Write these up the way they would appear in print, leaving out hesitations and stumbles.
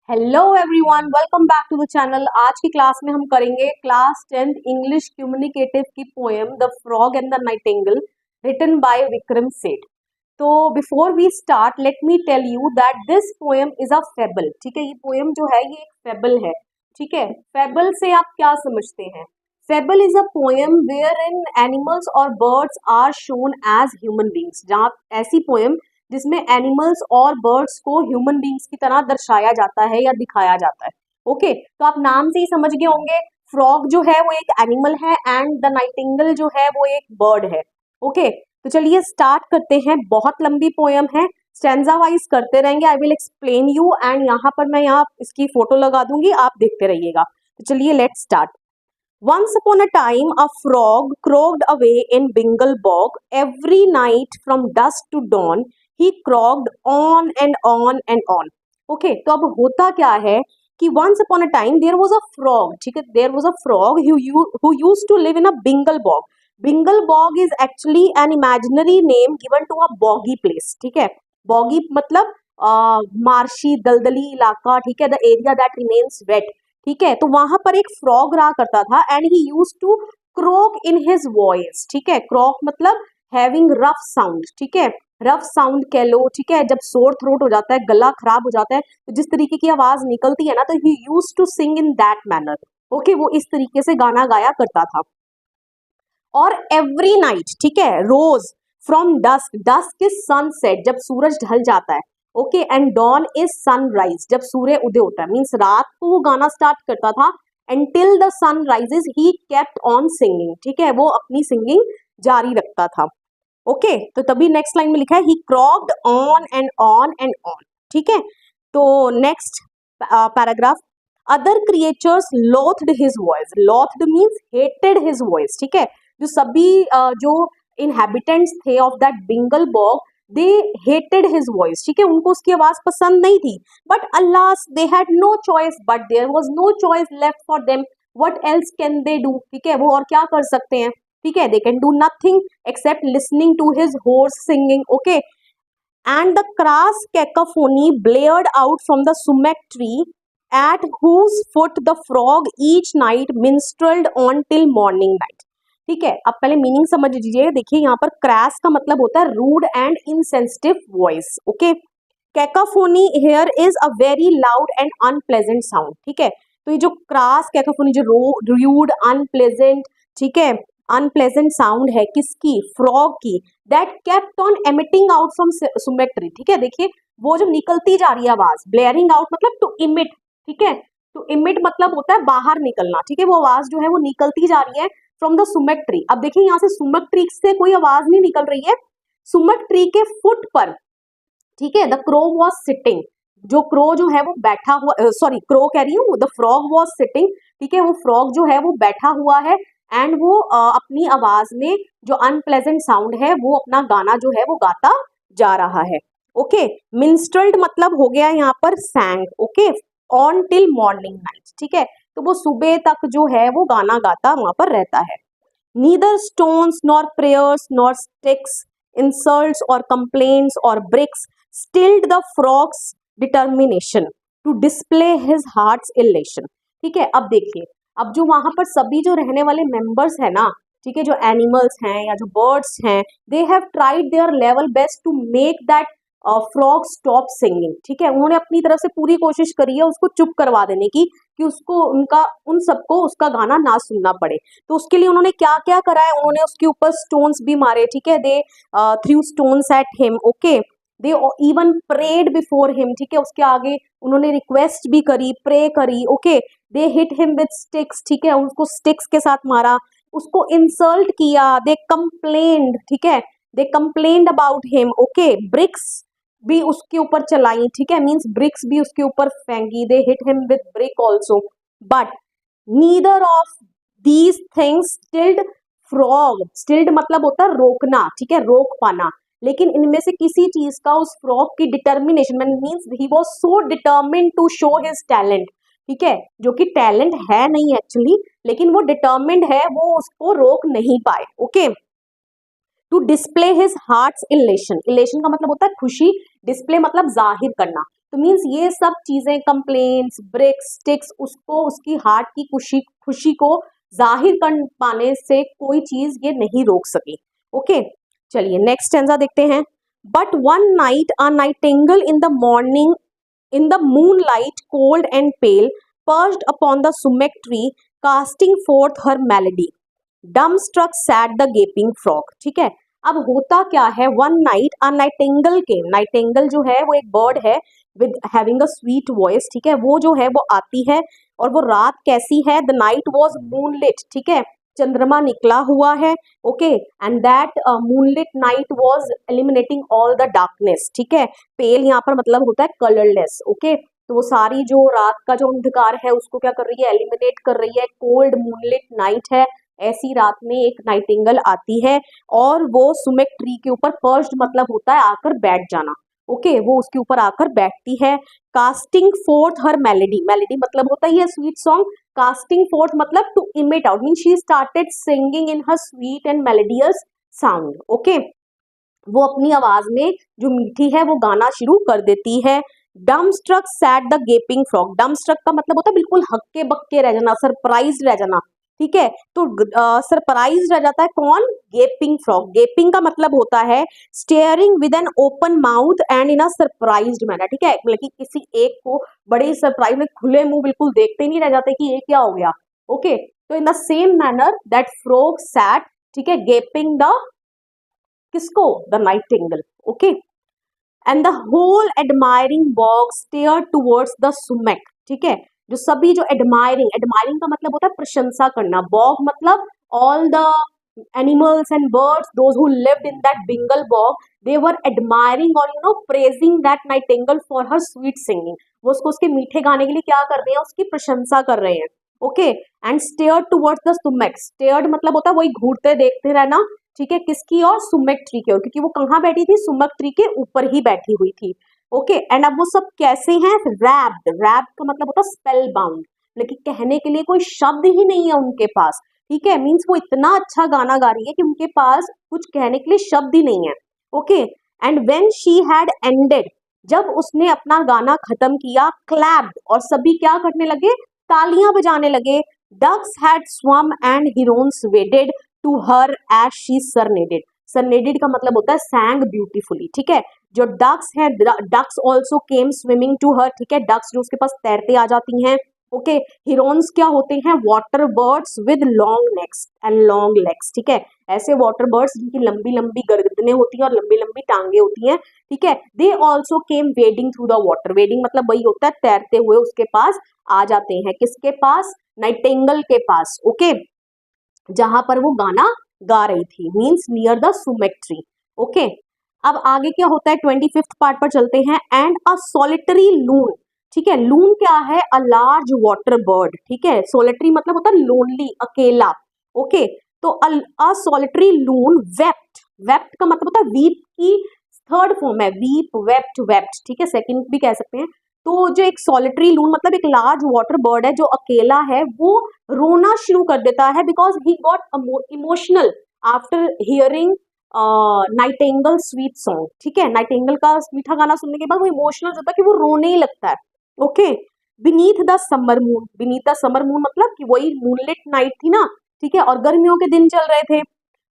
Hello everyone, welcome back to the channel. आज की class में हम करेंगे क्लास 10th इंग्लिश कम्युनिकेटिव की poem the frog and the nightingale written by Vikram Seth. तो before we start let me tell you that this poem is a fable. ठीक है, ये पोएम जो है ये एक फेबल है। ठीक है, फेबल से आप क्या समझते हैं? Fable is a poem where in animals और birds are shown as human beings. जहाँ ऐसी पोएम जिसमें एनिमल्स और बर्ड्स को ह्यूमन बींग्स की तरह दर्शाया जाता है या दिखाया जाता है। ओके, तो आप नाम से ही समझ गए होंगे, फ्रॉग जो है वो एक एनिमल है एंड द नाइटिंगेल जो है वो एक बर्ड है। ओके, तो चलिए स्टार्ट करते हैं। बहुत लंबी पोएम है, स्टैंजा वाइज करते रहेंगे। I will explain you and यहाँ पर मैं यहाँ इसकी फोटो लगा दूंगी, आप देखते रहिएगा। तो चलिए let's start. Once upon a time, a frog croaked away in Bingle Bog. Every night from dusk to dawn, he croaked on and on and on. Okay, तो अब होता क्या है कि once upon a time there was a frog. ठीक है, there was a frog who used to live in a Bingle Bog. Bingle Bog is actually an imaginary name given to a boggy place. ठीक है, boggy मतलब marshy दलदली इलाका। ठीक है, the area that remains wet. ठीक है, तो वहां पर एक फ्रॉग रहा करता था and he used to croak in his voice. ठीक है, क्रोक मतलब हैविंग रफ साउंड। ठीक है, रफ साउंड कह लो। ठीक है, जब सोर थ्रोट हो जाता है, गला खराब हो जाता है, तो जिस तरीके की आवाज निकलती है ना, तो he used to sing in that manner. Okay, वो इस तरीके से गाना गाया करता था। और एवरी नाइट, ठीक है, रोज from dusk, dusk is sunset जब सूरज ढल जाता है। Okay, and dawn is sunrise जब सूर्य उदय होता है। मीन्स रात को वो गाना स्टार्ट करता था until the sun rises he kept on singing. ठीक है, वो अपनी सिंगिंग जारी रखता था। ओके, तो तभी नेक्स्ट लाइन में लिखा है he croaked on and on and on. ठीक है, तो next paragraph, other creatures loathed his voice. Loathed means hated his voice. ठीक है, जो सभी जो इनहेबिटेंट्स थे of that Bingle bog, they hated his voice. ठीक है, उनको उसकी आवाज पसंद नहीं थी। But alas they had no choice, but there was no choice left for them. What else can they do? ठीक है, वो और क्या कर सकते हैं? ठीक है, they can do nothing except listening to his hoarse singing. Okay, and the crass cacophony blared out from the sumac tree at whose foot the frog each night minstreled on till morning night. ठीक है, अब पहले meaning समझ लीजिए। देखिए यहाँ पर क्रैस का मतलब होता है rude and insensitive voice. Okay, cacophony here is a very loud and unpleasant sound. ठीक है, तो ये जो क्रैस कैकोफोनी, जो रूड अनप्लेजेंट, ठीक है, अनप्लेजेंट साउंड है किसकी? फ्रॉग की। That kept on emitting out from sumac tree. ठीक है, देखिए वो जो निकलती जा रही है आवाज, ब्लेयरिंग आउट मतलब टू इमिट। ठीक है, टू इमिट मतलब होता है बाहर निकलना। ठीक है, वो आवाज जो है वो निकलती जा रही है फ्रॉम द सुमेक ट्री। अब देखिए यहाँ से सुमेक ट्री से कोई आवाज नहीं निकल रही है, सुमेक ट्री के फुट पर। ठीक है, द क्रो वॉज सिटिंग, जो क्रो जो है वो बैठा हुआ, सॉरी क्रो कह रही हूँ, द फ्रॉग वॉज सिटिंग। ठीक है, वो फ्रॉग जो है वो बैठा हुआ है एंड वो अपनी आवाज में जो अनप्लेजेंट साउंड है वो अपना गाना जो है वो गाता जा रहा है। ओके, मिन्स्ट्रल्ड मतलब हो गया यहाँ पर सैंग। Okay, on till morning night. ठीक है, तो वो सुबह तक जो है वो गाना गाता वहां पर रहता है। Neither stones nor prayers nor sticks, insults or complaints or bricks stilled the frog's determination to display his heart's elation. ठीक है, अब देखिए, अब जो वहां पर सभी जो रहने वाले मेंबर्स है ना, ठीक है, जो एनिमल्स हैं या जो बर्ड्स हैं, they have tried their level best to make that frog stop singing. ठीक है, उन्होंने अपनी तरफ से पूरी कोशिश करी है उसको चुप करवा देने की, कि उसको उन सबको उसका गाना ना सुनना पड़े। तो उसके लिए उन्होंने क्या क्या करा है, उन्होंने उसके ऊपर स्टोन्स भी मारे। ठीक है, they threw stones at him. Okay, they even prayed before him. ठीक है, उसके आगे उन्होंने रिक्वेस्ट भी करी, प्रे करी। Okay, they hit him with sticks. ठीक है, उसको स्टिक्स के साथ मारा, उसको इंसल्ट किया। They complained. ठीक है, they complained about him. Okay, bricks भी उसके ऊपर चलाई। ठीक है, मीन्स ब्रिक्स भी उसके ऊपर फेंकी। They hit him with brick also, but neither of these things stilled frog. Stilled मतलब होता है रोकना। ठीक है, रोक पाना। लेकिन इनमें से किसी चीज का उस फ्रॉग की determination means he was so determined to show his talent. ठीक है, जो कि टैलेंट है नहीं एक्चुअली, लेकिन वो डिटर्मिन्ड है, वो उसको रोक नहीं पाए। Okay, to display his heart's elation, elation का मतलब होता है खुशी, डिस्प्ले मतलब जाहिर करना, तो मीन्स ये सब चीजें कंप्लेन्ट्स, ब्रिक्स, स्टिक्स, उसको उसकी हार्ट की खुशी को जाहिर कर पाने से कोई चीज ये नहीं रोक सकी। ओके, चलिए नेक्स्ट स्टेंजा देखते हैं। But one night a Nightingale in the morning in the moonlight, cold and pale, perched upon the sumac tree, casting forth her melody. Dumbstruck sat the gaping frog. ठीक है, अब होता क्या है, one night अ Nightingale केम, Nightingale जो है वो एक बर्ड है with having a sweet voice, ठीक है, वो जो है वो आती है, और वो रात कैसी है, द नाइट वॉज मूनलिट, ठीक है, चंद्रमा निकला हुआ है, okay, and that moonlit night was eliminating all the darkness, ठीक है, पेल यहाँ पर मतलब होता है कलरलेस, ओके, तो वो सारी जो रात का जो अंधकार है उसको क्या कर रही है, एलिमिनेट कर रही है, कोल्ड मूनलिट नाइट है, ऐसी रात में एक नाइटिंगेल आती है और वो सुमेक ट्री के ऊपर पर्च्ड मतलब होता है आकर बैठ जाना, ओके, वो उसके ऊपर आकर बैठती है, casting forth her melody, melody मतलब होता ही है स्वीट सॉन्ग, कास्टिंग फोर्थ मतलब to emit out, mean she started singing in her sweet and melodious sound, okay, वो अपनी आवाज में जो मीठी है वो गाना शुरू कर देती है। Dumb struck sat the gaping frog, dumb struck का मतलब होता है बिल्कुल हक्के बक्के रह जाना, सरप्राइज रह जाना, ठीक है, तो सरप्राइज रह जाता है कौन, गेपिंग फ्रॉग, गेपिंग का मतलब होता है steering with an open mouth and in a surprised manner, ठीक है, मतलब कि किसी एक को बड़े सरप्राइज में खुले मुंह बिल्कुल देखते नहीं रह जाते कि ये क्या हो गया, ओके, तो in the same manner that frog sat, ठीक है, गेपिंग द किसको, the nightingale, okay, and the whole admiring bog stare towards the sumac, ठीक है, जो सभी जो एडमायरिंग, एडमायरिंग का मतलब होता है प्रशंसा करना, बॉग मतलब all the animals and birds, those who lived in that Bengal bog, they were admiring or praising that nightingale for her sweet singing, वो उसको उसके मीठे गाने के लिए क्या कर रहे हैं, उसकी प्रशंसा कर रहे हैं, okay, and stared towards the सुमेक, stared मतलब होता है वही घूरते देखते रहना, ठीक है, किसकी और, सुमेक ट्री की ओर, क्योंकि वो कहाँ बैठी थी, सुमेक ट्री के ऊपर ही बैठी हुई थी, ओके, एंड अब वो सब कैसे हैं, रैप्ड, रैप्ड का मतलब होता है स्पेल बाउंड, लेकिन कहने के लिए कोई शब्द ही नहीं है उनके पास, ठीक है, मीन्स वो इतना अच्छा गाना गा रही है कि उनके पास कुछ कहने के लिए शब्द ही नहीं है, okay, and when she had ended, जब उसने अपना गाना खत्म किया, क्लैप्ड, और सभी क्या करने लगे, तालियां बजाने लगे, ducks had swum and herons waded to her as she serenaded, serenaded का मतलब होता है सैंग ब्यूटीफुली, ठीक है, जो डक्स है, ducks also came swimming to her, ठीक है, डक्स जो उसके पास तैरते आ जाती हैं, ओके, हिरोन्स क्या होते हैं, water birds with long next and long legs, ठीक है, ऐसे वाटर बर्ड्स जिनकी लंबी लंबी गर्दनें होती हैं और लंबी लंबी टांगे होती हैं, ठीक है, they also came wedding through the water, wedding मतलब वही होता है तैरते हुए उसके पास आ जाते हैं, किसके पास, नाइटिंगेल के पास, ओके, जहां पर वो गाना गा रही थी, means near the सुमेक tree, okay, अब आगे क्या होता है, 25th पार्ट पर चलते हैं, एंड अ सॉलिटरी लून, ठीक है, लून क्या है, अ लार्ज वाटर बर्ड, ठीक है, सोलिटरी मतलब होता है लोनली, अकेला, ओके, तो अ सॉलिटरी लून वेप्ट, वेप्ट का मतलब होता है वीप की थर्ड फॉर्म है, वीप, वेप्ट, वेप्ट, ठीक है, सेकंड भी कह सकते हैं, तो जो एक सॉलिटरी लून मतलब एक लार्ज वाटर बर्ड है जो अकेला है, वो रोना शुरू कर देता है, because he got emotional after hearing Nightingale sweet song, ठीक है, नाइटिंगेल का मीठा गाना सुनने के बाद वो इमोशनल होता है कि वो रोने ही लगता है, okay, beneath the summer moon, beneath the summer moon मतलब कि वही मूनलिट नाइट थी ना, ठीक है, और गर्मियों के दिन चल रहे थे,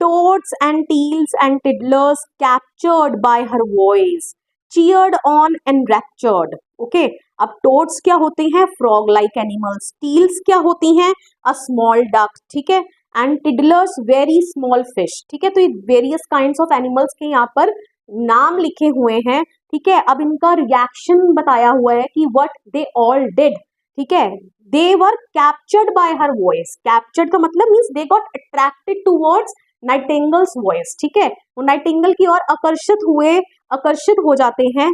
toads and teals and tiddlers captured by her voice cheered on and raptured, okay, अब टोड्स क्या होते हैं, फ्रॉग लाइक एनिमल्स, टील्स क्या होती हैं, अ स्मॉल डक, ठीक है, एंड टिडलर्स वेरी स्मॉल फिश, ठीक है, तो ये वेरियस काइंड्स ऑफ एनिमल्स के यहाँ पर नाम लिखे हुए हैं, ठीक है, अब इनका रिएक्शन बताया हुआ है कि व्हाट दे ऑल डिड, ठीक है, they were captured by her voice, captured का मतलब means they got attracted towards nightingale's voice, ठीक है, वो नाइटिंगेल की ओर आकर्षित हो जाते हैं,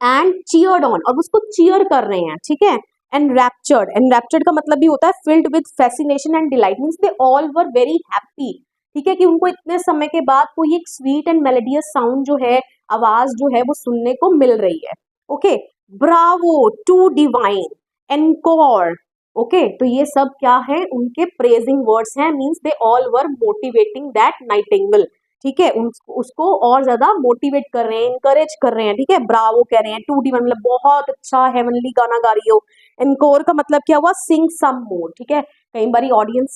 एंड चीयर्ड ऑन, और उसको चीयर कर रहे हैं, ठीक है, एंड रैप्चर्ड का मतलब भी होता है filled with fascination and delight, means they all were very happy, ठीक है, कि उनको इतने समय के बाद कोई एक स्वीट एंड मेलोडियस साउंड जो है, आवाज जो है वो सुनने को मिल रही है, okay, bravo too divine encore, okay, तो ये सब क्या है, उनके प्रेजिंग वर्ड्स हैं, means they all were motivating that nightingale, ठीक है, उसको और ज्यादा मोटिवेट कर रहे हैं, इंकरेज कर रहे हैं, ठीक है, ब्रावो कह रहे हैं, 2D मतलब बहुत अच्छा हेवनली गाना गा रही हो। एनकोर का मतलब क्या हुआ, सिंग सम मोर, ठीक है। कई बारी ऑडियंस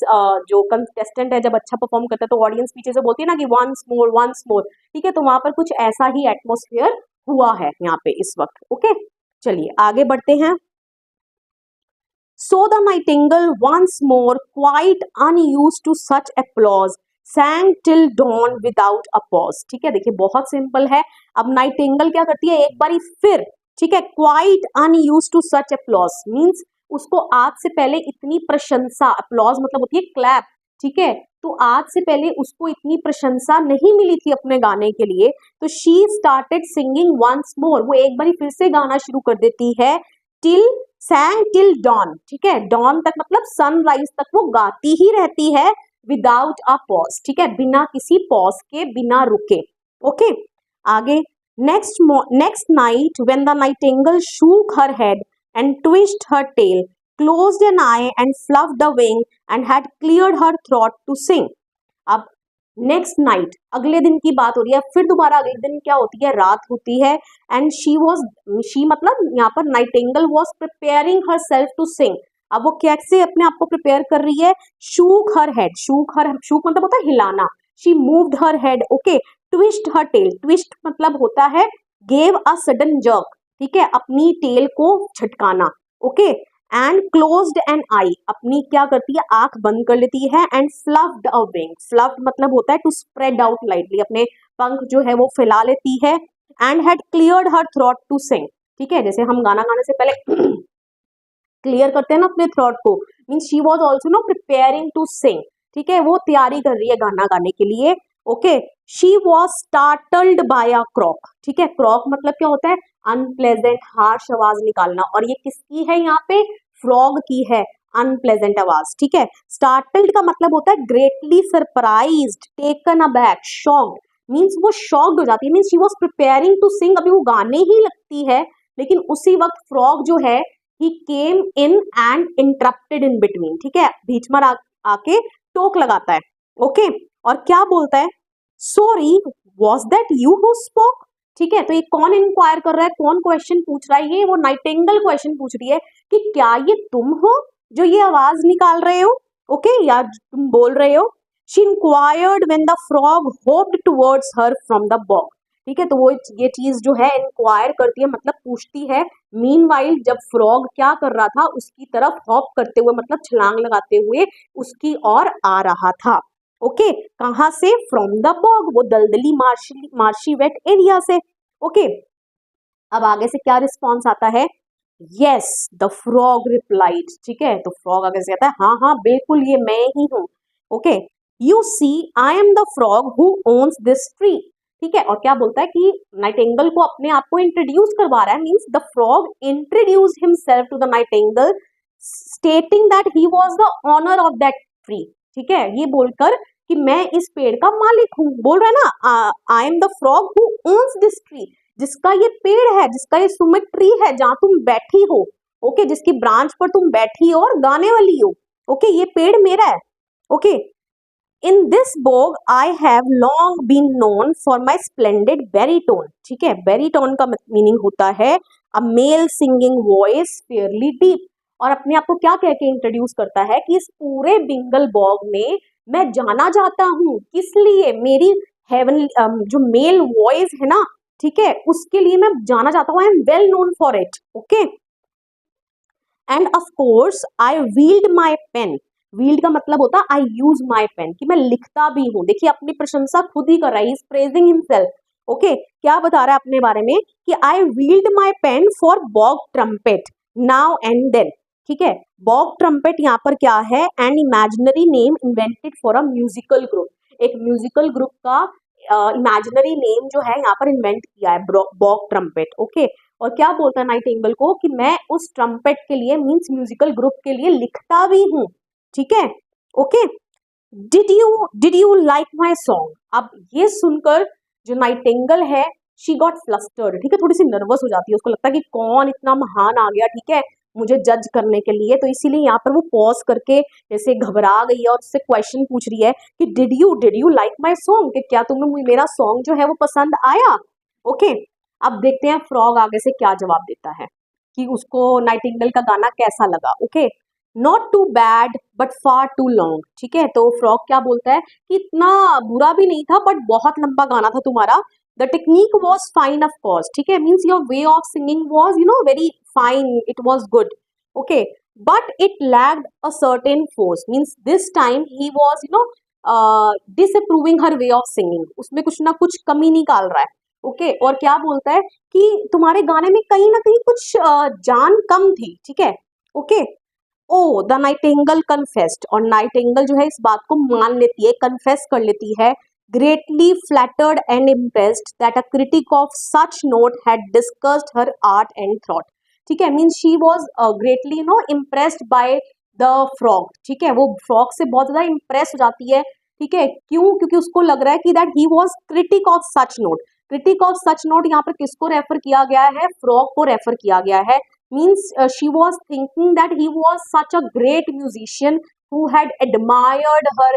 जो कंटेस्टेंट है जब अच्छा परफॉर्म करता है तो ऑडियंस पीछे से बोलती है ना कि वंस मोर, ठीक है, तो वहां पर कुछ ऐसा ही एटमोस्फियर हुआ है यहाँ पे इस वक्त। ओके, चलिए आगे बढ़ते हैं। So the nightingale once more, quite unused to such applause, sang till dawn without a pause। ठीक है, देखिए बहुत सिंपल है। अब नाइटिंगल क्या करती है, एक बारी फिर, ठीक है, quite unused to such applause means उसको आज से पहले इतनी प्रशंसा, अप्लॉज मतलब होती है क्लैप, ठीक है, तो आज से पहले उसको इतनी प्रशंसा नहीं मिली थी अपने गाने के लिए, तो she started singing once more, वो एक बारी फिर से गाना शुरू कर देती है। टिल सैंग टिल डॉन, ठीक है, डॉन तक मतलब सनराइज तक वो गाती ही रहती है, विदाउट अ पॉज, ठीक है, बिना किसी पॉज के, बिना रुके। ओके, आगे next night when the nightingale shook her head and twist her tail, closed an eye and fluffed the wing and had cleared her throat to sing. अब next night, अगले दिन की बात हो रही है, फिर दोबारा अगले दिन क्या होती है, रात होती है, एंड शी मतलब यहाँ पर nightingale was preparing herself to sing. अब वो कैसे अपने आप को प्रिपेयर कर रही है, शूक हर हेड, शूक मतलब होता है हिलाना, she moved her head, okay, twist her tail, twist मतलब होता है गेव अ सडन जर्क, ठीक है, अपनी टेल को झटकाना, ओके, एंड क्लोज्ड एन आई, अपनी क्या करती है, आंख बंद कर लेती है, एंड फ्लफ्ड अ विंग, फ्लफ्ड मतलब होता है टू स्प्रेड आउट लाइटली, अपने पंख जो है वो फैला लेती है, and had cleared her throat to sing, ठीक है, जैसे हम गाना गाने से पहले क्लियर करते हैं ना अपने थ्रोट को, means she was also no preparing to sing, ठीक है, वो तैयारी कर रही है गाना गाने के लिए। Okay, she was startled by a croak, ठीक है, क्रॉक मतलब क्या होता है, अनप्लेजेंट हार्श आवाज निकालना, और ये किसकी है यहाँ पे, फ्रॉग की है, अनप्लेजेंट आवाज, ठीक है। स्टार्टल्ड का मतलब होता है greatly surprised, taken aback, shocked, means वो शॉक्ड हो जाती है, means she was preparing to sing, अभी वो गाने ही लगती है, लेकिन उसी वक्त फ्रॉग जो है he came in and interrupted in between, ठीक है, बीच में आके टोक लगाता है। ओके, और क्या बोलता है, sorry was that you who spoke, ठीक है, तो ये कौन इंक्वायर कर रहा है, कौन क्वेश्चन पूछ रहा है, ये वो नाइटिंगेल क्वेश्चन पूछ रही है कि क्या ये तुम हो जो ये आवाज निकाल रहे हो, ओके, या तुम बोल रहे हो। she inquired when the frog hopped towards her from the bog, ठीक है, तो वो ये चीज जो है इंक्वायर करती है मतलब पूछती है, मीनवाइल जब फ्रॉग क्या कर रहा था, उसकी तरफ हॉप करते हुए मतलब छलांग लगाते हुए उसकी ओर आ रहा था। ओके, कहां से, फ्रॉम द बॉग, वो दलदली मार्शी वेट एरिया से। ओके, अब आगे से क्या रिस्पॉन्स आता है, यस द फ्रॉग रिप्लाइड, ठीक है, तो फ्रॉग आगे से कहता है हाँ हाँ बिल्कुल ये मैं ही हूँ। Okay, you see I am the frog who owns this tree, ठीक है, और क्या बोलता है कि नाइटिंगेल को अपने आप को इंट्रोड्यूस करवा रहा है, means the frog introduce himself to the nightingale stating that he was the owner of that tree, ठीक है, ये बोलकर कि मैं इस पेड़ का मालिक हूँ, बोल रहा है ना, आई am the frog who owns this tree, जिसका ये पेड़ है, जिसका ये सुमित ट्री है जहां तुम बैठी हो, ओके, जिसकी ब्रांच पर तुम बैठी हो और गाने वाली हो, ओके, ये पेड़ मेरा है। Okay, in this bog I have long been known for my splendid baritone, ठीक है, बैरीटोन का मीनिंग होता है a male singing voice fairly deep, और अपने आप को क्या कह के इंट्रोड्यूस करता है कि इस पूरे बिंगल बॉग में मैं जाना जाता हूँ, किस लिए, मेरी हेवन जो मेल वॉइस है ना, ठीक है, उसके लिए मैं जाना चाहता हूँ, I am well known for it. Okay, and of course I wield my pen, wield का मतलब होता है आई यूज माई पेन, कि मैं लिखता भी हूँ, देखिए अपनी प्रशंसा खुद ही कर रहा है, he is praising himself. Okay, क्या बता रहा है अपने बारे में कि I wield my pen for bog trumpet now and then, ठीक है, बॉग ट्रम्पेट यहाँ पर क्या है, an imaginary name invented for a musical group, एक म्यूजिकल ग्रुप का इमेजिनरी नेम जो है यहाँ पर इन्वेंट किया है, बॉग ट्रम्पेट। ओके, और क्या बोलता है नाइटिंगेल को कि मैं उस ट्रम्पेट के लिए मींस म्यूजिकल ग्रुप के लिए लिखता भी हूँ, ठीक है। Okay, did you like my song, अब ये सुनकर जो नाइटिंगेल है शी गॉट फ्लस्टर्ड, ठीक है, थोड़ी सी नर्वस हो जाती है, उसको लगता है कि कौन इतना महान आ गया, ठीक है, मुझे जज करने के लिए। तो इसीलिए यहाँ पर वो पॉज करके जैसे घबरा गई है और उससे क्वेश्चन पूछ रही है कि did you like my song, कि क्या तुम्हें मेरा सॉन्ग जो है वो पसंद आया। ओके, अब देखते हैं फ्रॉग आगे से क्या जवाब देता है कि उसको नाइटिंगेल का गाना कैसा लगा। Okay, not too bad but far too long. ठीक है, तो फ्रॉग क्या बोलता है कि इतना बुरा भी नहीं था बट बहुत लंबा गाना था तुम्हारा। The technique was fine of course, ठीक है, means your way of singing was very fine, it was good. Okay, but it lacked a certain force, means this time he was disapproving her way of singing, उसमें कुछ ना कुछ कमी निकाल रहा है। ओके, और क्या बोलता है कि तुम्हारे गाने में कहीं ना कहीं कुछ जान कम थी। ठीक है, okay. Oh the nightingale confessed, और नाइटिंगेल जो है इस बात को मान लेती है, कन्फेस कर लेती है, greatly flattered and impressed that a critic of such note had discussed her art and thought. ठीक है, means she was greatly impressed by the frog. ठीक है, वो फ्रॉग से बहुत ज्यादा इम्प्रेस हो जाती है। ठीक है, क्यों? क्योंकि उसको लग रहा है कि that he was critic of such note. Critic of such note यहाँ पर किसको रेफर किया गया है? फ्रॉग को रेफर किया गया है। Means she was thinking that he was such a great musician who had admired her,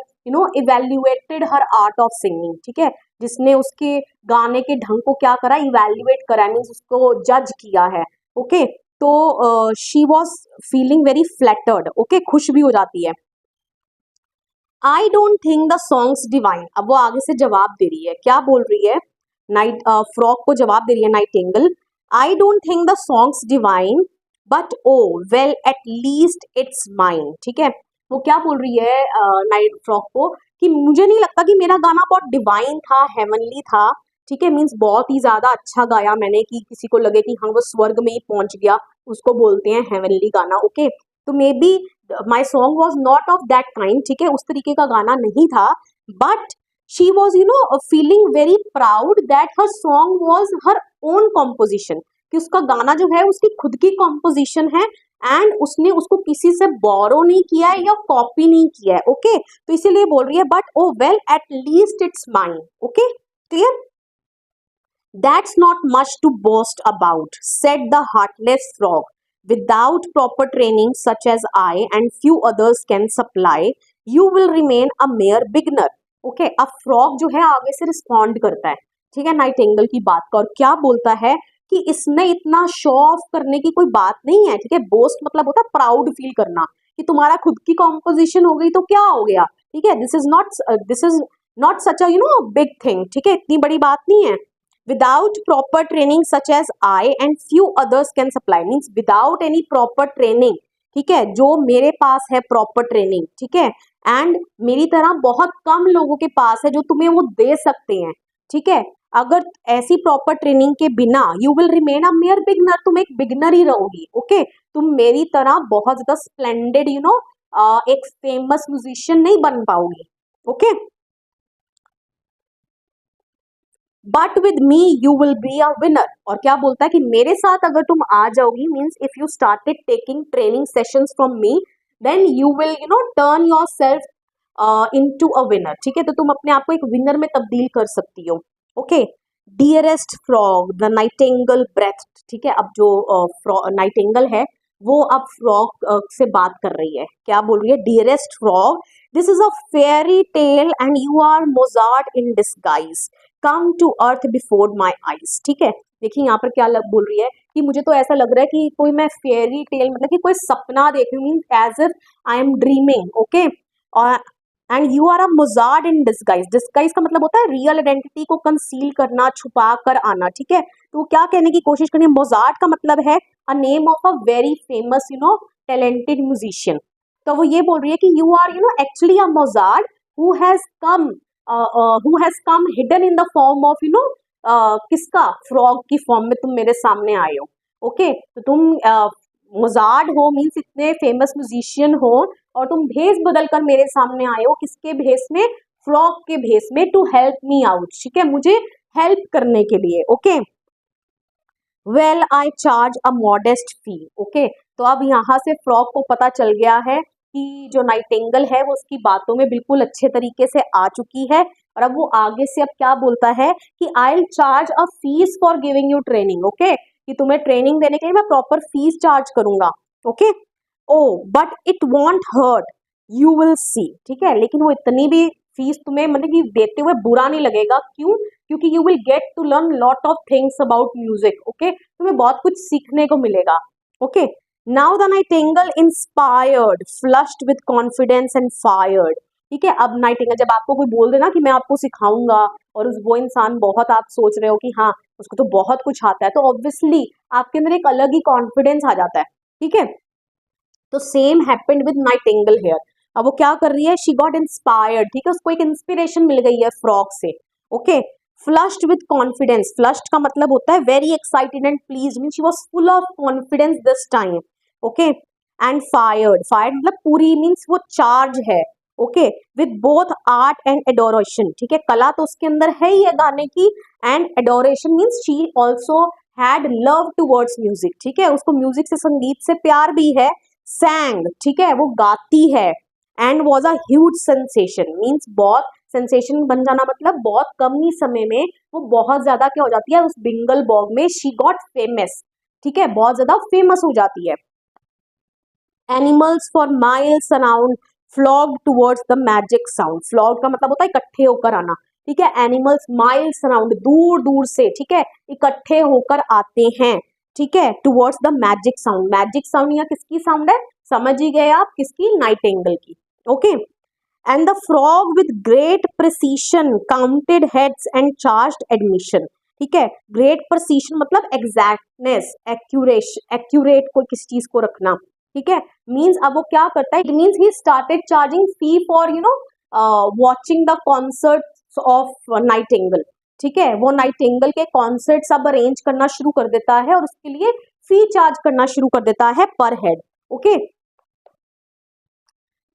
evaluated her art of singing। ठीक है, जिसने उसके गाने के ढंग को क्या करा? इवेल्युएट करा, मीन्स उसको जज किया है। ओके, तो she was feeling very flattered. Okay, खुश भी हो जाती है। आई don't think the song's divine, अब वो आगे से जवाब दे रही है, क्या बोल रही है? फ्रॉग को जवाब दे रही है nightingale, I don't think the song's divine but oh well at least it's mine. ठीक है, वो क्या बोल रही है नाइट फ्रॉग को कि मुझे नहीं लगता कि मेरा गाना बहुत डिवाइन था, हेवनली था। ठीक है, मीन्स बहुत ही ज्यादा अच्छा गाया मैंने कि किसी को लगे कि हाँ वो स्वर्ग में ही पहुंच गया, उसको बोलते हैं हेवनली गाना। ओके, तो may be my song was not of that kind. ठीक है, उस तरीके का गाना नहीं था, but she was feeling very proud that her song was her own composition, कि उसका गाना जो है उसकी खुद की कॉम्पोजिशन है एंड उसने उसको किसी से बोरो नहीं किया है या कॉपी नहीं किया है। ओके, तो इसीलिए बोल रही है but oh well at least it's mine. Okay, clear? That's not much to boast about, said the heartless frog, without proper training such as I and few others can supply, you will remain a mere beginner। Okay, अब frog जो है आगे से respond करता है, ठीक है, Nightingale की बात का, और क्या बोलता है कि इसमें इतना शो ऑफ करने की कोई बात नहीं है। ठीक है, बोस्ट मतलब होता है प्राउड फील करना, कि तुम्हारा खुद की कॉम्पोजिशन हो गई तो क्या हो गया। ठीक है, this is not such a big thing. ठीक है, इतनी बड़ी बात नहीं है। without proper training such as I and few others can supply, means without any proper training। ठीक है, जो मेरे पास है प्रॉपर ट्रेनिंग, ठीक है, एंड मेरी तरह बहुत कम लोगों के पास है जो तुम्हें वो दे सकते हैं। ठीक है, अगर ऐसी प्रॉपर ट्रेनिंग के बिना you will remain a mayor beginner, तुम एक बिगनर ही रहोगी। ओके, तुम मेरी तरह बहुत ज्यादा स्प्लेंडेड एक फेमस म्यूजिशियन नहीं बन पाओगी। Okay, but with me you will be a winner, और क्या बोलता है कि मेरे साथ अगर तुम आ जाओगी, means if you started taking training sessions from me, then you will turn yourself into a winner. ठीक है, तो तुम अपने आप को एक विनर में तब्दील कर सकती हो। Okay, dearest frog the nightingale breath. ठीक है, अब जो नाइटिंगेल है वो अब फ्रॉग से बात कर रही है, क्या बोल रही है? Dearest frog, this is a fairy tale and you are Mozart in disguise, come to earth before my eyes. ठीक है, देखिए यहाँ पर क्या बोल रही है कि मुझे तो ऐसा लग रहा है कि कोई मैं फेयरी टेल, मतलब कि कोई सपना देख रही हूँ, mean as if I am dreaming. Okay, और and you are a Mozart in disguise, disguise का मतलब होता है रियल आइडेंटिटी को कंसील करना, छुपा कर आना। ठीक है, तो क्या कहने की कोशिश करनी है? मोजार्ट का मतलब है a name of a very famous talented musician. तो वो ये बोल रही है कि you are actually a Mozart who has come hidden in the form of किसका? फ्रॉग की फॉर्म में तुम मेरे सामने आए हो। ओके, तो तुम मोजार्ट हो, मीन्स इतने फेमस म्यूजिशियन हो, और तुम भेस बदल कर मेरे सामने आए हो, किसके भेस में? फ्रॉग के भेस में, टू हेल्प मी आउट। ठीक है, मुझे हेल्प करने के लिए। Okay, well I charge a modest fee. Okay, तो अब यहाँ से फ्रॉग को पता चल गया है कि जो नाइटिंगेल है वो उसकी बातों में बिल्कुल अच्छे तरीके से आ चुकी है, और अब वो आगे से अब क्या बोलता है कि I will charge a fee for giving you training. Okay, कि तुम्हें ट्रेनिंग देने के लिए मैं प्रॉपर फीस चार्ज करूंगा। Okay, oh but it won't hurt, you will see, ठीक है, लेकिन वो इतनी भी फीस तुम्हें मतलब कि देते हुए बुरा नहीं लगेगा, क्यों? क्योंकि you will get to learn lot of things about music, okay, तुम्हें बहुत कुछ सीखने को मिलेगा, okay. Now the nightingale inspired, flushed with confidence and fired, ठीक है। अब नाइटिंगेल, जब आपको कोई बोल देना कि मैं आपको सिखाऊंगा, और वो इंसान बहुत, आप सोच रहे हो कि हाँ उसको तो बहुत कुछ आता है, तो ऑब्वियसली आपके अंदर एक अलग ही कॉन्फिडेंस आ जाता है, ठीक है। तो same happened with Nightingale here. अब वो क्या कर रही है, शी गॉट इंस्पायर्ड, ठीक है, उसको एक इंस्पिरेशन मिल गई है फ्रॉग से, okay. Flushed with confidence, flushed का मतलब होता है very excited and pleased, mean she was full of confidence this time, okay. And fired, fired मतलब पूरी, मीन्स वो चार्ज है, okay, with both art and adoration, ठीक है, कला तो उसके अंदर है ही है गाने की, and adoration means she also had love towards music, ठीक है, उसको म्यूजिक से, संगीत से प्यार भी है। सैंग, ठीक है, वो गाती है। And was a huge sensation, means बहुत सेंसेशन बन जाना, मतलब बहुत कम ही समय में वो बहुत ज्यादा क्या हो जाती है, उस बिंगल बॉग में शी गॉट फेमस, ठीक है, बहुत ज्यादा फेमस हो जाती है। Animals for miles around flocked towards the magic sound, flocked का मतलब होता है इकट्ठे होकर आना, ठीक है, एनिमल्स माइल्स अराउंड, दूर दूर से, ठीक है, इकट्ठे होकर आते हैं, ठीक है, towards the magic sound, magic sound यहाँ किसकी साउंड है, समझ ही गए आप, किसकी, नाइटिंगेल की, okay. And the frog with great precision counted heads and charged admission, ठीक है, ग्रेट प्रिसीशन मतलब एग्जैक्टनेस, एक्यूरेट कोई किसी चीज को रखना, ठीक है, मीन्स अब वो क्या करता है, it means he started charging fee for watching the concerts of Nightingale, ठीक है, वो नाइटिंगेल के कॉन्सर्ट्स अब अरेंज करना शुरू कर देता है, और उसके लिए फी चार्ज करना शुरू कर देता है पर हेड, ओके।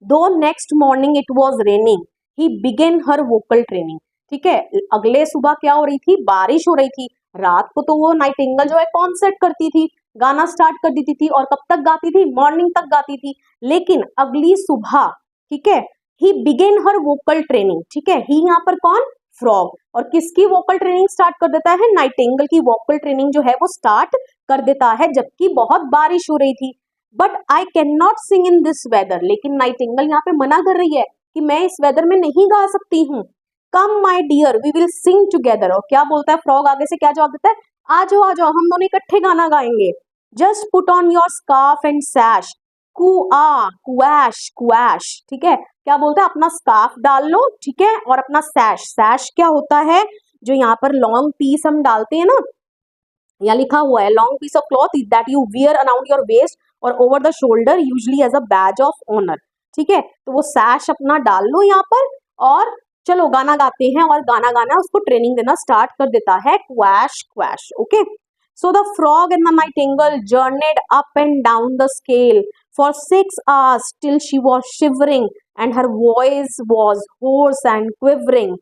दो next morning it was raining, he begin her vocal training, ठीक है, अगले सुबह क्या हो रही थी, बारिश हो रही थी, रात को तो वो नाइटिंगेल जो है कॉन्सर्ट करती थी, गाना स्टार्ट कर देती थी, और कब तक गाती थी, मॉर्निंग तक गाती थी, लेकिन अगली सुबह, ठीक है, ही बिगेन हर वोकल ट्रेनिंग, ठीक है, ही यहाँ पर कौन, फ्रॉग, और किसकी वोकल ट्रेनिंग स्टार्ट कर देता है, नाइटिंगेल की वोकल ट्रेनिंग जो है वो स्टार्ट कर देता है, जबकि बहुत बारिश हो रही थी। But I can not sing in this weather, लेकिन नाइटिंगेल यहाँ पे मना कर रही है कि मैं इस वेदर में नहीं गा सकती हूँ। Come my dear we will sing together, और क्या बोलता है फ्रॉग आगे से, क्या जवाब देता है, आ जाओ हम दोनों इकट्ठे गाना गाएंगे। Just put on your scarf and sash, कुआ कुएश कुएश, ठीक है, क्या बोलता है, अपना स्कार्फ डाल लो, ठीक है, और अपना सैश, सैश क्या होता है, जो यहाँ पर लॉन्ग पीस हम डालते हैं ना, यहाँ लिखा हुआ है long piece of cloth that you wear around your waist और over the shoulder usually as a badge of honour, ठीक है, तो वो सैश अपना डाल लो यहाँ पर, और चलो गाना गाते हैं, और गाना गाना उसको ट्रेनिंग देना स्टार्ट कर देता है, क्वैश क्वैश, okay. So the frog and the nightingale journeyed up and down the scale for 6 hours till she was shivering and her voice was hoarse and quivering,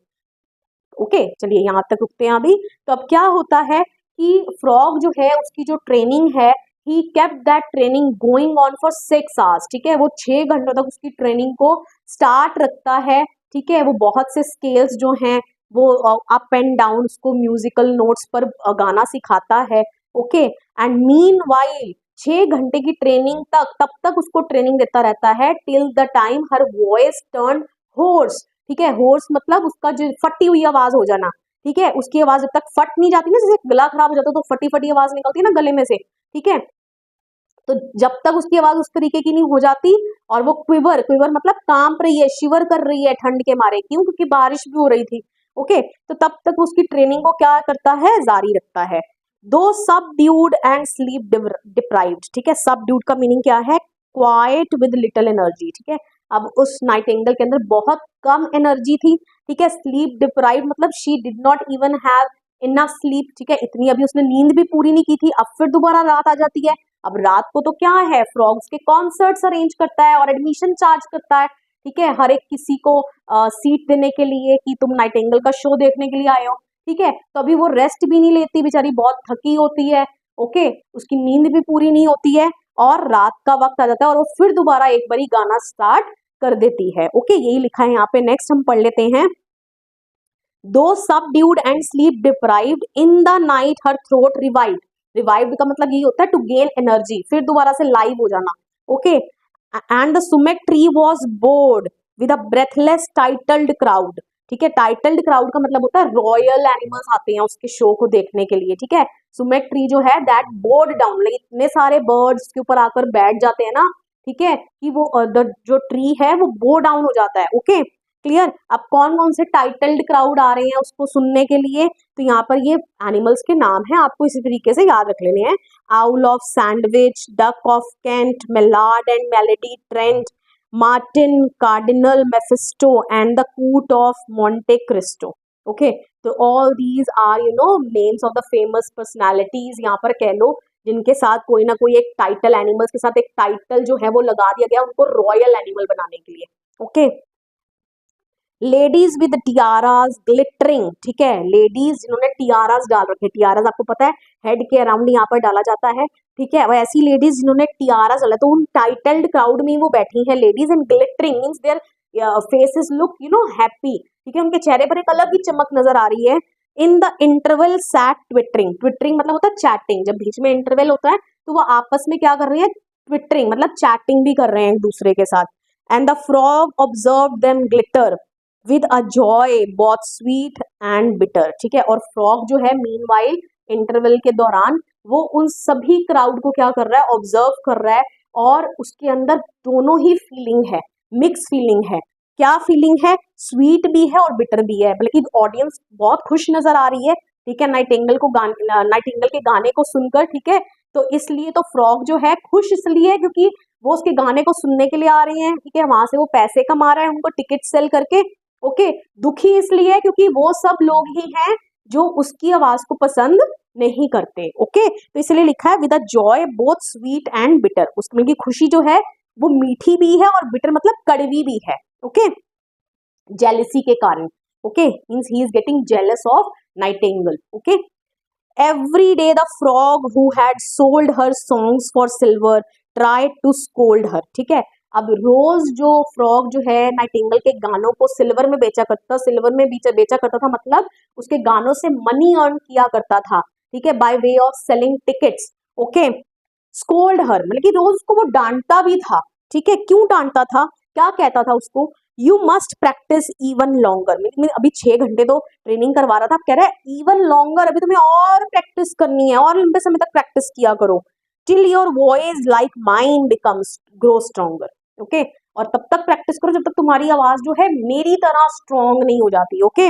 okay, चलिए यहाँ तक रुकते हैं अभी। तो अब क्या होता है कि फ्रॉग जो है उसकी जो ट्रेनिंग है, he kept that training going on for 6 hours, ठीक है, वो 6 घंटों तक उसकी ट्रेनिंग को स्टार्ट रखता है, ठीक है, वो बहुत से स्केल्स जो हैं वो अप एंड डाउन उसको म्यूजिकल नोट्स पर गाना सिखाता है, ओके। एंड मीन वाइल 6 घंटे की ट्रेनिंग तक, तब तक उसको ट्रेनिंग देता रहता है, till the time her voice turn hoarse, ठीक है, होर्स मतलब उसका जो फटी हुई आवाज हो जाना, ठीक है, उसकी आवाज जब तक फट नहीं जाती ना, जैसे गला खराब हो जाता है तो फटी फटी आवाज निकलती है ना गले में से, ठीक है, तो जब तक उसकी आवाज उस तरीके की नहीं हो जाती, और वो क्विवर, क्विवर मतलब कांप रही है, शिवर कर रही है ठंड के मारे, क्यों, क्योंकि बारिश भी हो रही थी, ओके, तो तब तक उसकी ट्रेनिंग को क्या करता है, जारी रखता है। दो सबड्यूड एंड स्लीप डिप्राइव्ड, ठीक है, सबड्यूड का मीनिंग क्या है, क्वाइट विद लिटिल एनर्जी, ठीक है, अब उस नाइटिंगेल के अंदर बहुत कम एनर्जी थी, ठीक है, स्लीप डिप्राइव्ड मतलब she did not even have enough sleep, ठीक है, इतनी अभी उसने नींद भी पूरी नहीं की थी, अब फिर दोबारा रात आ जाती है, अब रात को तो क्या है, फ्रॉग्स के कॉन्सर्ट्स अरेंज करता है और एडमिशन चार्ज करता है, ठीक है, हर एक किसी को सीट देने के लिए कि तुम नाइटिंगेल का शो देखने के लिए आए हो, ठीक है, तो अभी वो रेस्ट भी नहीं लेती, बेचारी बहुत थकी होती है, ओके, उसकी नींद भी पूरी नहीं होती है, और रात का वक्त आ जाता है और वो फिर दोबारा एक बारी गाना स्टार्ट कर देती है, ओके, यही लिखा है यहाँ पे। नेक्स्ट हम पढ़ लेते हैं। दो subdued and sleep deprived in the night her throat revived, revived का मतलब ये होता है टू गेन एनर्जी, फिर दोबारा से लाइव हो जाना, okay. And the सुमेक tree was bored with a breathless titled crowd, ठीक है। टाइटल्ड क्राउड का मतलब होता है रॉयल एनिमल्स आते हैं उसके शो को देखने के लिए, ठीक है। सुमेक ट्री जो है दैट बोर्ड डाउन, लाइक इतने सारे बर्ड्स के ऊपर आकर बैठ जाते हैं ना, ठीक है, कि वो जो ट्री है वो बो डाउन हो जाता है, ओके क्लियर। अब कौन कौन से टाइटल्ड क्राउड आ रहे हैं उसको सुनने के लिए, तो यहाँ पर ये एनिमल्स के नाम है, आपको इसी तरीके से याद रख लेने हैं। Owl of Sandwich, Duck of Kent, Mallard and Milady, Trent, Martin, Cardinal, Mephisto and the Coot of Monte Cristo, okay. तो all these are names of the famous personalities, यहाँ पर कह लो, जिनके साथ कोई ना कोई एक टाइटल, एनिमल्स के साथ एक टाइटल जो है वो लगा दिया गया उनको रॉयल एनिमल बनाने के लिए, okay. Ladies with tiaras glittering, ठीक है, लेडीज जिन्होंने टियाराज डाल रखे, टियाराज आपको पता है हेड के अराउंड यहाँ पर डाला जाता है, ठीक है। वह ऐसी लेडीज जिन्होंने टियाराज डाला, तो उन टाइटल्ड क्राउड में वो बैठी हैं ladies, and glittering means their faces look happy, ठीक है, उनके चेहरे पर एक अलग ही चमक नजर आ रही है। In the interval sat twittering, twittering मतलब होता है चैटिंग, जब बीच में इंटरवल होता है तो वो आपस में क्या कर रहे हैं, ट्विटरिंग मतलब चैटिंग भी कर रहे हैं एक दूसरे के साथ। And the frog observe them glitter with a joy both sweet and bitter, ठीक है। और फ्रॉग जो है मीनवाइल इंटरवल के दौरान वो उन सभी क्राउड को क्या कर रहा है, ऑब्जर्व कर रहा है, और उसके अंदर दोनों ही फीलिंग है, मिक्स फीलिंग है। क्या फीलिंग है, स्वीट भी है और बिटर भी है, बल्कि ऑडियंस बहुत खुश नजर आ रही है, ठीक है, नाइटिंगेल के गाने को सुनकर, ठीक है। तो इसलिए तो फ्रॉग जो है खुश इसलिए है क्योंकि वो उसके गाने को सुनने के लिए आ रही हैं, ठीक है, वहां से वो पैसे कमा रहा है उनको टिकट सेल करके, ओके। दुखी इसलिए है क्योंकि वो सब लोग ही हैं जो उसकी आवाज को पसंद नहीं करते, ओके। तो इसलिए लिखा है with a joy both sweet and bitter, उसमें की खुशी जो है वो मीठी भी है और बिटर मतलब कड़वी भी है, ओके, जेलसी के कारण, okay, means he is getting jealous of nightingale, okay. Every day the frog who had sold her songs for silver tried to scold her, ठीक है। अब रोज जो फ्रॉग जो है नाइटिंगेल के गानों को सिल्वर में बेचा करता, सिल्वर में बेचा करता था, मतलब उसके गानों से मनी अर्न किया करता था, ठीक है, by way of selling tickets, okay. Scold her मतलब कि रोज उसको वो डांटता भी था, ठीक है। क्यों डांटता था, क्या कहता था उसको, you must practice even longer, अभी 6 घंटे तो ट्रेनिंग करवा रहा था, अब कह रहा है इवन लॉन्गर, अभी तुम्हें और प्रैक्टिस करनी है, और लंबे समय तक प्रैक्टिस किया करो, till your voice like mine becomes grow stronger, okay. और तब तक प्रैक्टिस करो जब तक तुम्हारी आवाज जो है मेरी तरह स्ट्रॉन्ग नहीं हो जाती, okay.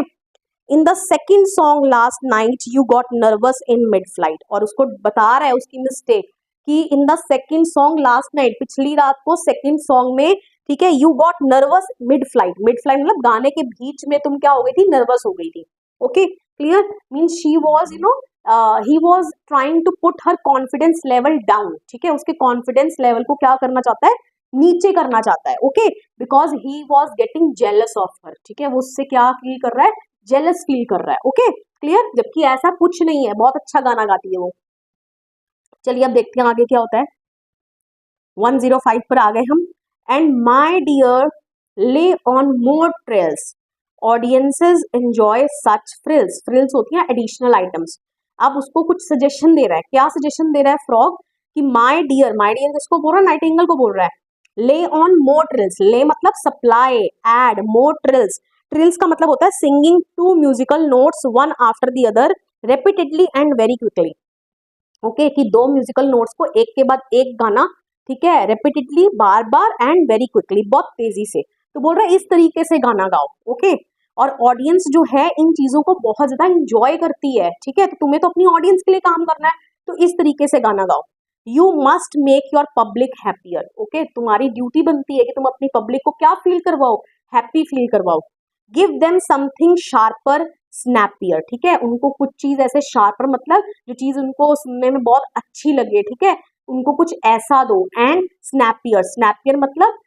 In the second song last night you got nervous in mid flight, और उसको बता रहा है उसकी मिस्टेक कि in the second song last night, पिछली रात को सेकेंड सॉन्ग में, ठीक है, you got nervous mid flight, mid flight मतलब गाने के बीच में तुम क्या हो गई थी, नर्वस हो गई थी, okay clear. Means she was he was trying to put her confidence level down, ठीक है, उसके कॉन्फिडेंस लेवल को क्या करना चाहता है, नीचे करना चाहता है, okay, because he was getting jealous of her, ठीक है, वो उससे क्या फील कर रहा है, जेलस फील कर रहा है, ओके क्लियर। जबकि ऐसा कुछ नहीं है, बहुत अच्छा गाना गाती है वो। चलिए अब देखते हैं आगे क्या होता है। 105 पर आ गए हम। एंड माई डियर ले on more trails, audiences enjoy such frills, frills होती हैं एडिशनल आइटम्स। अब उसको कुछ सजेशन दे रहा है, क्या सजेशन दे रहा है फ्रॉग, कि माई डियर किसको बोल रहा है, नाइटिंगेल को बोल रहा है, ले ऑन मोर ट्रिल्स, ले मतलब supply, add, more trills, trills का मतलब होता है singing two musical notes one after the other repeatedly and very quickly, okay, कि 2 म्यूजिकल नोट्स को एक के बाद एक गाना, ठीक है, repeatedly bar bar and very quickly बहुत तेजी से, तो बोल रहा है इस तरीके से गाना गाओ, ओके। और ऑडियंस जो है इन चीजों को बहुत ज्यादा इंजॉय करती है, ठीक है, तो तुम्हें तो अपनी ऑडियंस के लिए काम करना है, तो इस तरीके से गाना गाओ। You must make your public happier, okay, तुम्हारी ड्यूटी बनती है कि तुम अपनी पब्लिक को क्या फील करवाओ, हैप्पी फील करवाओ। गिव देम समथिंग शार्पर स्नैपियर, ठीक है, उनको कुछ चीज ऐसे शार्पर मतलब जो चीज उनको सुनने में बहुत अच्छी लगे, ठीक है, उनको कुछ ऐसा दो। एंड स्नैपियर, स्नैपियर मतलब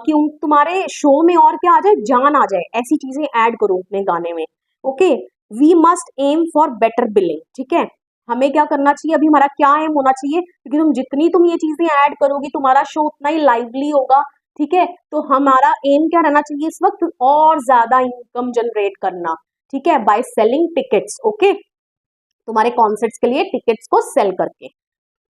कि उन तुम्हारे शो में और क्या आ जाए, जान आ जाए, ऐसी चीजें ऐड करो अपने गाने में, okay. We must aim for better billing, ठीक है, हमें क्या करना चाहिए, अभी हमारा क्या एम होना चाहिए, क्योंकि जितनी तुम ये चीजें ऐड करोगी तुम्हारा शो उतना ही लाइवली होगा, ठीक है, तो हमारा एम क्या रहना चाहिए इस वक्त, और ज्यादा इनकम जनरेट करना, ठीक है, बाय सेलिंग टिकट्स, ओके। तुम्हारे कॉन्सर्ट्स के लिए टिकट्स को सेल करके।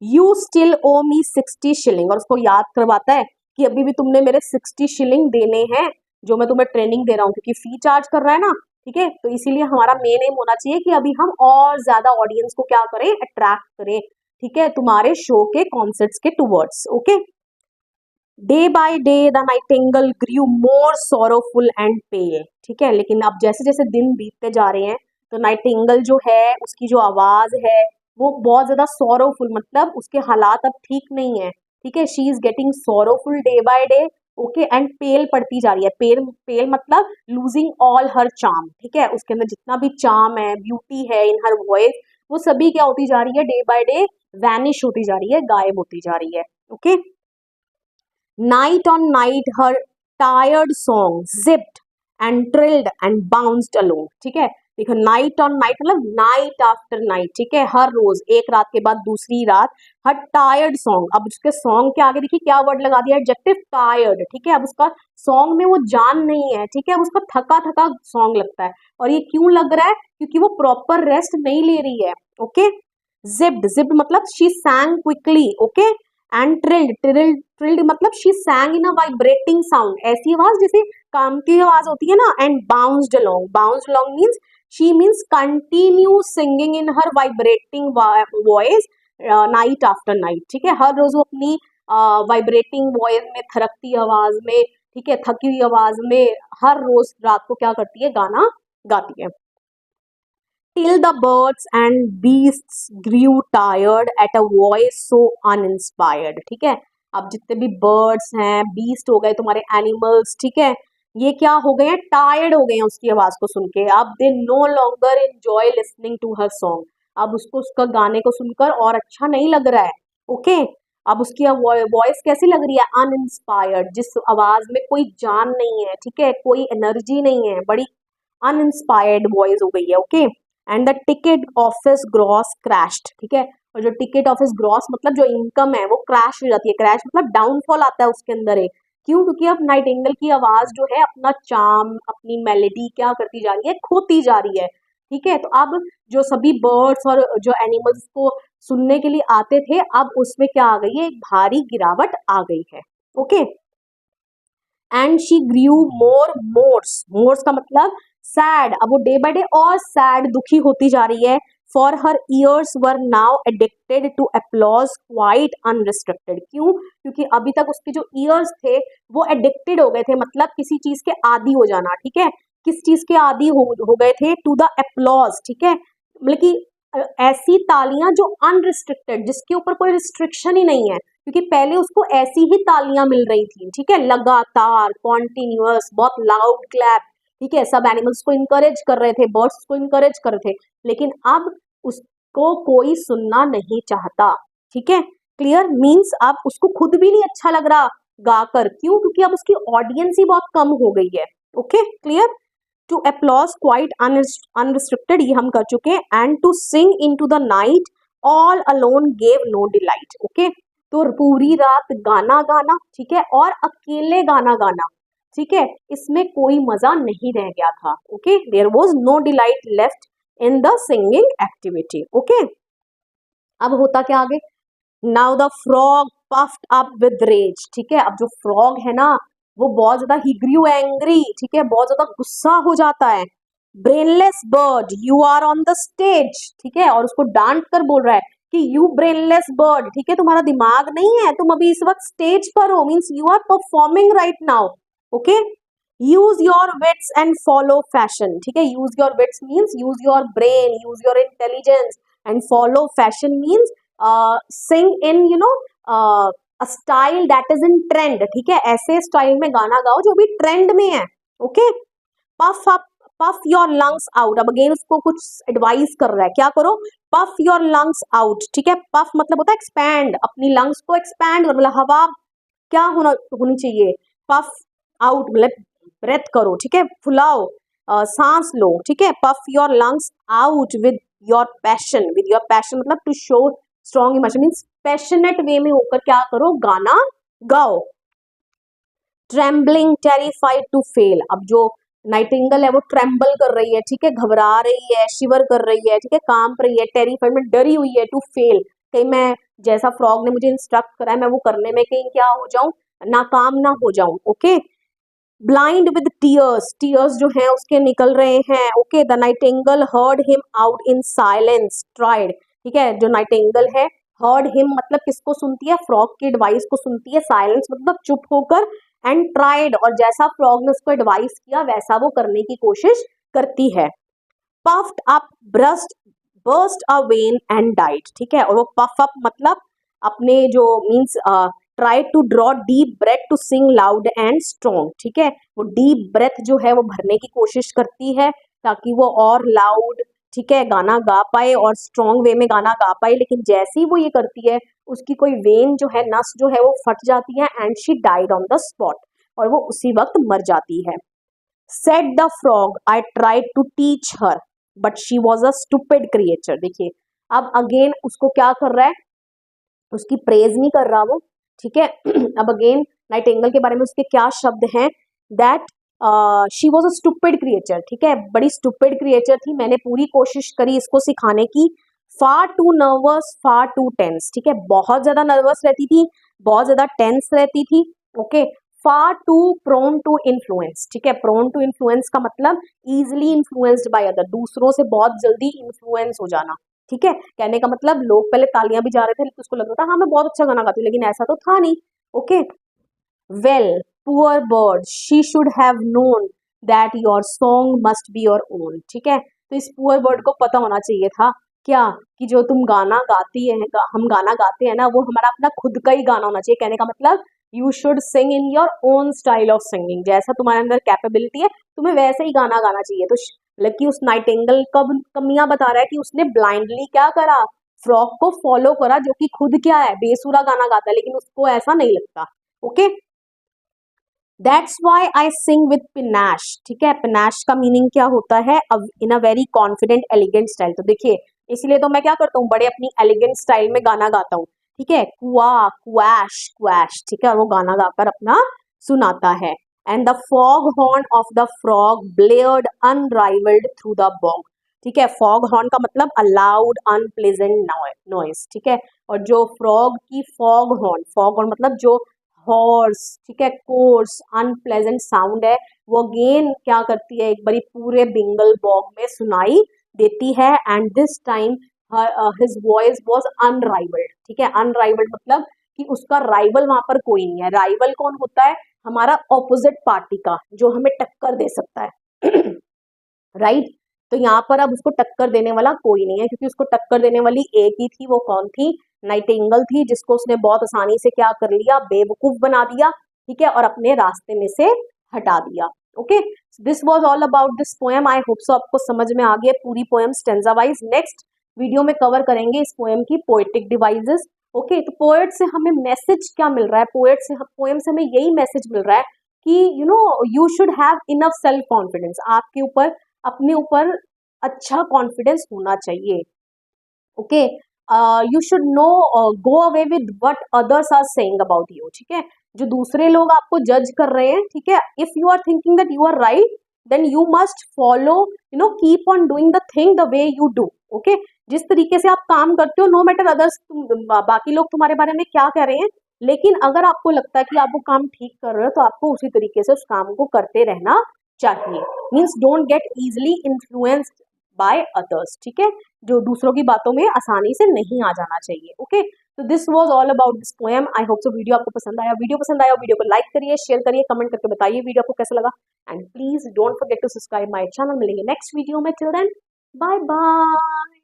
You still owe me 60 shilling, और उसको याद करवाता है कि अभी भी तुमने मेरे 60 शिलिंग देने हैं जो मैं तुम्हें ट्रेनिंग दे रहा हूँ, क्योंकि फी चार्ज कर रहा है ना, ठीक है। तो इसीलिए हमारा मेन एम होना चाहिए कि अभी हम और ज्यादा ऑडियंस को क्या करें, अट्रैक्ट करें, ठीक है, तुम्हारे शो के कॉन्सर्ट्स के towards. Okay, day by day the nightingale grew more sorrowful and pale, ठीक है। लेकिन अब जैसे जैसे दिन बीतते जा रहे हैं तो नाइटिंगेल जो है उसकी जो आवाज है वो बहुत ज्यादा सोरोफुल, मतलब उसके हालात अब ठीक नहीं है, ठीक है। She is getting sorrowful day by day, okay, and pale पड़ती जा रही है। पेल पेल मतलब लूजिंग ऑल हर चार्म, ठीक है। उसके अंदर जितना भी चार्म है, ब्यूटी है इन हर वॉइस, वो सभी क्या होती जा रही है, डे बाय डे वैनिश होती जा रही है, गायब होती जा रही है। Okay, night on night her tired song zipped and trilled and bounced along, ठीक है। देखो नाइट ऑन नाइट मतलब नाइट आफ्टर नाइट, ठीक है, हर रोज एक रात के बाद दूसरी रात हर टायर्ड सॉन्ग, अब उसके सॉन्ग के आगे देखिए क्या वर्ड लगा दिया, एडजेक्टिव टायर्ड, ठीक है। अब उसका सॉन्ग में वो जान नहीं है, ठीक है, अब उसका थका थका सॉन्ग लगता है। और ये क्यों लग रहा है, क्योंकि वो प्रॉपर रेस्ट नहीं ले रही है। ओके, जिप्ड, जिप्ड मतलब she sang quickly, okay, and trilled मतलब she sang in a vibrating sound, ऐसी आवाज जैसे काम की आवाज होती है ना। And bounced along means she means continue singing in her vibrating voice night after night, ठीक है। हर रोज वो अपनी वाइब्रेटिंग वॉइस में, थरकती आवाज में, ठीक है, थकी हुई आवाज में हर रोज रात को क्या करती है, गाना गाती है। Till the birds and beasts grew tired at a voice so uninspired, ठीक है। अब जितने भी बर्ड्स हैं, बीस्ट हो गए तुम्हारे एनिमल्स, ठीक है, ये क्या हो गए हैं, टायर्ड हो गए हैं उसकी आवाज को सुन के। अब they no longer enjoy listening to her song, अब उसको उसका गाने को सुनकर और अच्छा नहीं लग रहा है। ओके, अब उसकी वॉइस कैसी लग रही है, अनइंस्पायर्ड, जिस आवाज में कोई जान नहीं है, ठीक है, कोई एनर्जी नहीं है, बड़ी अनइंस्पायर्ड वॉइस हो गई है। Okay, and the ticket office gross crashed, ठीक है। और जो टिकट ऑफिस ग्रॉस मतलब जो इनकम है वो क्रैश हो जाती है, क्रैश मतलब डाउनफॉल आता है उसके अंदर है। क्यों, क्योंकि अब नाइटिंगेल की आवाज जो है अपना चार्म, अपनी मेलेडी क्या करती जा रही है, खोती जा रही है, ठीक है। तो अब जो सभी बर्ड्स और जो एनिमल्स को सुनने के लिए आते थे, अब उसमें क्या आ गई है, एक भारी गिरावट आ गई है। Okay, and she grew more morose का मतलब सैड, अब वो डे बाय डे और सैड, दुखी होती जा रही है। For her ears were now addicted to applause quite unrestricted, क्यों, क्योंकि अभी तक उसके जो ईयर्स थे वो एडिक्टेड हो गए थे, मतलब किसी चीज के आदी हो जाना, ठीक है। किस चीज के आदी हो गए थे, टू द अप्लॉज, ठीक है, मतलब कि ऐसी तालियां जो अनरिस्ट्रिक्टेड, जिसके ऊपर कोई रिस्ट्रिक्शन ही नहीं है, क्योंकि पहले उसको ऐसी ही तालियां मिल रही थी, ठीक है, लगातार, कॉन्टिन्यूअस, बहुत लाउड क्लैप, ठीक है, सब एनिमल्स को इनकरेज कर रहे थे, बर्ड्स को इनकरेज कर रहे थे, लेकिन अब उसको कोई सुनना नहीं चाहता, ठीक है। क्लियर, मीन्स अब उसको खुद भी नहीं अच्छा लग रहा गाकर, क्यों, क्योंकि अब उसकी ऑडियंस ही बहुत कम हो गई है। Okay, clear, to applause quite unrestricted ये हम कर चुके हैं, and to sing into the night all alone gave no delight. Okay, तो पूरी रात गाना गाना, ठीक है, और अकेले गाना गाना, ठीक है, इसमें कोई मजा नहीं रह गया था। Okay, there was no delight left in the singing activity. Okay, अब होता क्या आगे, now the frog puffed up with rage, ठीक है। अब जो फ्रॉग है ना वो बहुत ज्यादा ही ग्रू एंग्री, ठीक है, बहुत ज्यादा गुस्सा हो जाता है। Brainless bird you are on the stage, ठीक है, और उसको डांट कर बोल रहा है कि यू ब्रेनलेस बर्ड, ठीक है, तुम्हारा दिमाग नहीं है, तुम अभी इस वक्त स्टेज पर हो, means you are performing right now. Okay, use your wits and follow fashion, ठीक है, use your wits means use your brain, use your intelligence, and follow fashion means sing in you know style that is in trend, ठीक है, ऐसे style में गाना गाओ जो भी ट्रेंड में है। Okay, puff up, puff your lungs out, अब अगेन उसको कुछ एडवाइस कर रहा है, क्या करो, पफ योर लंग्स आउट, ठीक है, पफ मतलब होता है एक्सपैंड, अपनी लंग्स को एक्सपैंड करो, मतलब हवा क्या होनी चाहिए, पफ आउट मतलब ब्रेथ करो, ठीक है, फुलाओ, सांस लो, ठीक है, puff your lungs out with your passion, with your passion मतलब to show strong emotion, means passionate way में होकर क्या करो, गाना गाओ। ट्रेम्बलिंग टेरिफाइड टू फेल, अब जो नाइटिंगल है वो ट्रेम्बल कर रही है, ठीक है, घबरा रही है, शिवर कर रही है, ठीक है, कांप रही है, टेरिफाइड में डरी हुई है, टू फेल, कहीं मैं जैसा फ्रॉग ने मुझे इंस्ट्रक्ट करा है मैं वो करने में कहीं क्या हो जाऊं, नाकाम ना हो जाऊं। Okay, blind with tears, tears जो हैं उसके निकल रहे हैं। Okay, the Nightingale heard him out in silence, tried, ठीक है, जो नाइटिंगल है हर्ड हिम मतलब किसको सुनती है, फ्रॉग की एडवाइस को सुनती है, साइलेंस मतलब चुप होकर, एंड ट्राइड और जैसा फ्रॉग ने उसको एडवाइस किया वैसा वो करने की कोशिश करती है। Puffed up burst a vein and died, ठीक है, और वो पफ अप मतलब अपने जो means try to draw deep breath to sing loud and strong, ठीक है, वो डीप ब्रेथ जो है वो भरने की कोशिश करती है ताकि वो और लाउड, ठीक है, गाना गा पाए और स्ट्रॉन्ग वे में गाना गा पाए, लेकिन जैसे ही वो ये करती है उसकी कोई वेन जो है, नस जो है वो फट जाती है, and she died on the spot, और वो उसी वक्त मर जाती है। Said the frog, I tried to teach her, but she was a stupid creature। देखिए अब अगेन उसको क्या कर रहा है, उसकी प्रेज नहीं कर रहा वो, ठीक है। अब अगेन नाइटिंगल के बारे में उसके क्या शब्द हैं, that she was a stupid creature, ठीक है, बड़ी स्टूपिड क्रिएचर थी, मैंने पूरी कोशिश करी इसको सिखाने की। Far too nervous, far too tense, ठीक है, बहुत ज्यादा नर्वस रहती थी, बहुत ज्यादा टेंस रहती थी। Okay, far too prone to influence, ठीक है, प्रोन टू इन्फ्लुएंस का मतलब इजिली इन्फ्लुएंस्ड बाय अदर, दूसरों से बहुत जल्दी इन्फ्लुएंस हो जाना, ठीक है, कहने का मतलब लोग पहले तालियां भी जा रहे थे लेकिन उसको लग रहा था हाँ मैं बहुत अच्छा गाना गाती हूँ, लेकिन ऐसा तो था नहीं। Okay, well poor bird, she should have known that your song must be your own, ठीक है, तो इस पुअर बर्ड को पता होना चाहिए था क्या, कि जो तुम गाना गाती है, हम गाना गाते हैं ना, वो हमारा अपना खुद का ही गाना होना चाहिए, कहने का मतलब you should Singh in your own style of singing, जैसा तुम्हारे अंदर कैपेबिलिटी है तुम्हें वैसे ही गाना गाना चाहिए। तो लकी उस नाइटिंगल कब कमियां बता रहा है कि उसने ब्लाइंडली क्या करा, फ्रॉग को फॉलो करा, जो कि खुद क्या है बेसुरा गाना गाता है, लेकिन उसको ऐसा नहीं लगता। Okay, that's why I sing with panache, ठीक है, पिनाश का मीनिंग क्या होता है, in a very confident elegant style, तो देखिए इसलिए तो मैं क्या करता हूँ बड़े अपनी एलिगेंट स्टाइल में गाना गाता हूँ, ठीक है, कुआ क्वैश क्वैश, ठीक है, और वो गाना गाकर अपना सुनाता है। And the foghorn of the frog blared unrivalled through the bog, ठीक है, फॉग हॉर्न का मतलब अलाउड अनप्लेजेंट नॉइस, ठीक है, और जो फ्रॉग की फॉग हॉर्न मतलब जो हॉर्स, ठीक है, कोर्स अनप्लेजेंट साउंड है, वो अगेन क्या करती है एक बारी पूरे बिंगल बॉग में सुनाई देती है, and this time his voice was unrivalled, ठीक है, अनराइवल्ड मतलब कि उसका राइवल वहां पर कोई नहीं है। राइवल कौन होता है, हमारा ऑपोजिट पार्टी का जो हमें टक्कर दे सकता है। राइट, तो यहाँ पर अब उसको टक्कर देने वाला कोई नहीं है, क्योंकि उसको टक्कर देने वाली एक ही थी, वो कौन थी, नाइटिंगल थी, जिसको उसने बहुत आसानी से क्या कर लिया, बेवकूफ बना दिया, ठीक है, और अपने रास्ते में से हटा दिया। Okay, this was all about this poem, I hope so आपको समझ में आ गया पूरी poem stanza wise. Next video में कवर करेंगे इस पोएम की पोएटिक डिवाइसेस। ओके, तो पोएट से हमें मैसेज क्या मिल रहा है, पोएम से हमें यही मैसेज मिल रहा है कि you should have enough self confidence, आपके ऊपर अपने ऊपर अच्छा कॉन्फिडेंस होना चाहिए। Okay, you should no go away with what others are saying about you, ठीक है, जो दूसरे लोग आपको जज कर रहे हैं, ठीक है, if you are thinking that you are right then you must follow, keep on doing the thing the way you do. Okay, जिस तरीके से आप काम करते हो, नो मैटर अदर्स बाकी लोग तुम्हारे बारे में क्या कह रहे हैं, लेकिन अगर आपको लगता है कि आप वो काम ठीक कर रहे हो तो आपको उसी तरीके से उस काम को करते रहना चाहिए। Means don't get easily influenced by others, ठीक है, जो दूसरों की बातों में आसानी से नहीं आ जाना चाहिए। ओके, तो this was all about this poem. I hope so video आपको पसंद आया, वीडियो को लाइक करिए, शेयर करिए, कमेंट करके बताइए वीडियो आपको कैसा लगा, and please don't forget to subscribe my channel. मिलेंगे नेक्स्ट वीडियो में, टिल देन बाय बाय।